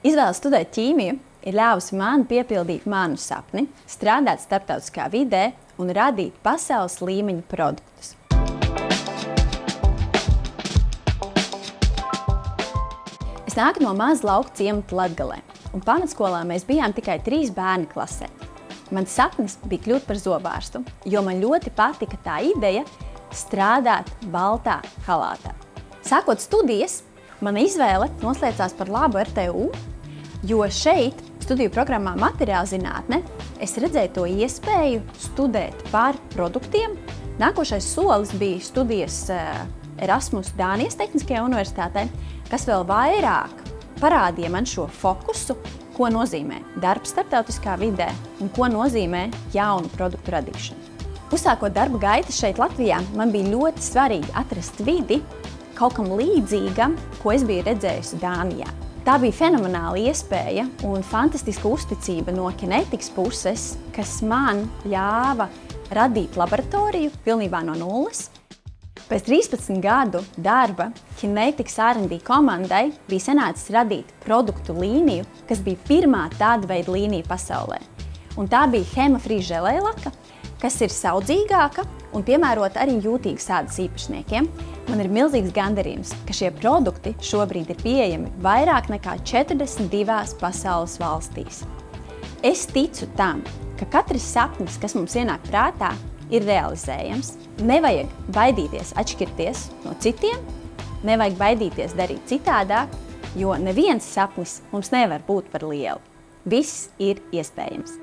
Izvēle studēt ķīmiju ir ļāvusi man piepildīt manu sapni, strādāt starptautiskā vidē un radīt pasaules līmeņa produktus. Es nāku no maza lauku ciemata Latgalē, un pamatskolā mēs bijām tikai 3 bērni klasē. Mans sapnis bija kļūt par zobārstu, jo man ļoti patika tā ideja strādāt baltā halātā. Sākot studijas, mana izvēle noslēdzās par labu RTU, jo šeit, studiju programmā materiāla zinātne, es redzēju to iespēju studēt par produktiem. Nākošais solis bija studijas Erasmus Dānijas Tehniskajā universitātē, kas vēl vairāk parādīja man šo fokusu, ko nozīmē darbs starptautiskā vidē un ko nozīmē jaunu produktu radīšana. Uzsākot darba gaitas šeit Latvijā, man bija ļoti svarīgi atrast vidi kaut kam līdzīgam, ko es biju redzējusi Dānijā. Tā bija fenomenāla iespēja un fantastiska uzticība no Kinetics puses, kas man ļāva radīt laboratoriju pilnībā no nulles. Pēc 13 gadu darba Kinetics R&D komandai bija sanācis radīt produktu līniju, kas bija pirmā tāda veida līnija pasaulē. Un tā bija hemofree želejlaka, kas ir saudzīgāka un piemērota arī jūtīgas ādas īpašniekiem. Man ir milzīgs gandarījums, ka šie produkti šobrīd ir pieejami vairāk nekā 42 pasaules valstīs. Es ticu tam, ka katrs sapnis, kas mums ienāk prātā, ir realizējams. Nevajag baidīties atšķirties no citiem, nevajag baidīties darīt citādāk, jo neviens sapnis mums nevar būt par lielu. Viss ir iespējams.